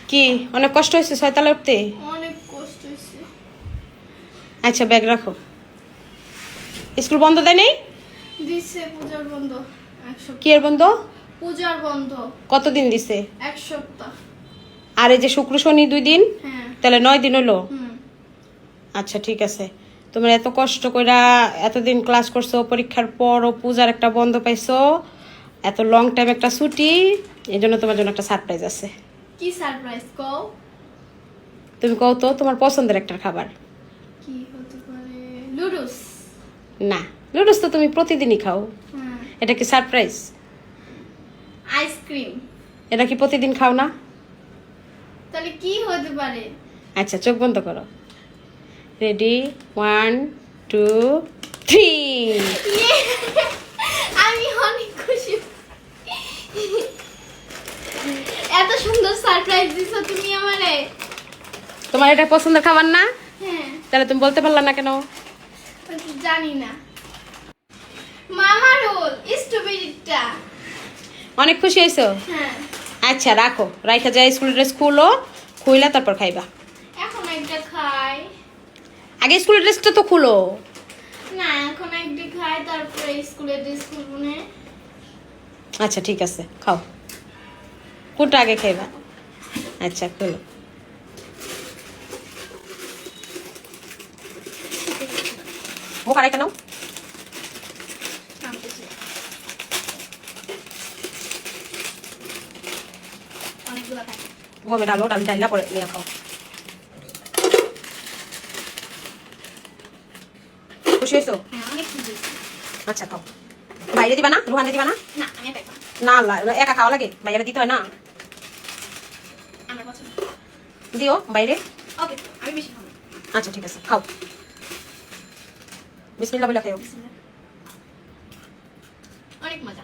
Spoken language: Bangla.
কি অনেক কষ্ট হয়েছে ছয়তলা উঠতে? অনেক কষ্ট হয়েছে। আচ্ছা ব্যাগ রাখো। স্কুল বন্ধ দেয় নেই? দিছে পূজার বন্ধ এক সপ্তাহ। কি এর বন্ধ? পূজার বন্ধ কতদিন দিছে? এক সপ্তাহ। আর এই যে শুক্র শনি 2 দিন, হ্যাঁ। তাহলে 9 দিন হলো। হুম। আচ্ছা ঠিক আছে। তোমরা এত কষ্ট কইরা এতদিন ক্লাস করছো, পরীক্ষার পরও পূজার একটা বন্ধ পাইছো, এত লং টাইম একটা ছুটি, এই জন্য তোমার জন্য একটা সারপ্রাইজ আছে। কি সারপ্রাইজ কও? তুমি কও তো তোমার পছন্দের একটা খাবার। কি হতে পারে? লুডুস। না, নুডলস তো তুমি প্রতিদিনই খাও। হ্যাঁ। এটা কি সারপ্রাইজ? আইসক্রিম। এটা কি প্রতিদিন খাও না? তাহলে কি হতে পারে? আচ্ছা চোখ বন্ধ করো। রেডি, 1 2 3। ইয়ে! আমি অনেক খুশি। এত সুন্দর সারপ্রাইজ দিছো তুমি আমারে। তোমার এটা পছন্দের খাবার না? হ্যাঁ। তাহলে তুমি বলতে পারলা না কেন? জানি না। মামা রোল স্ট্রবেরিটা। অনেক খুশি হয়েছো? হ্যাঁ। আচ্ছা রাখো, রাইখা যায় স্কুল ড্রেস খুলো, খুইলা তারপর খাইবা। এখন একটা খাই। আগে স্কুল ড্রেসটা তো খুলো। না এখন একটা খাই তারপরে স্কুলে ড্রেস করবো না। আচ্ছা ঠিক আছে, খাও। কোনটা আগে খাইবা? আচ্ছা খুলো। মুখ আড়াইটা নাও। অনেকগুলো খাই। গমে ডালো, ডাল ডাইলা পরে নিয়ে খাও। খুশি হয়েছো? হ্যাঁ অনেক খুশি। আচ্ছা খাও। বাইরে দিবা না? রুহানে দিবা না? না আমি একাই খাবো। না একা খাওয়া লাগে, বাইরে দিতে হয় না। আমার পছন্দ। দিও বাইরে। ওকে আমি বেশি খাবো। আচ্ছা ঠিক আছে, খাও। বিসমিল্লাহ বলে খাও। অনেক মজা।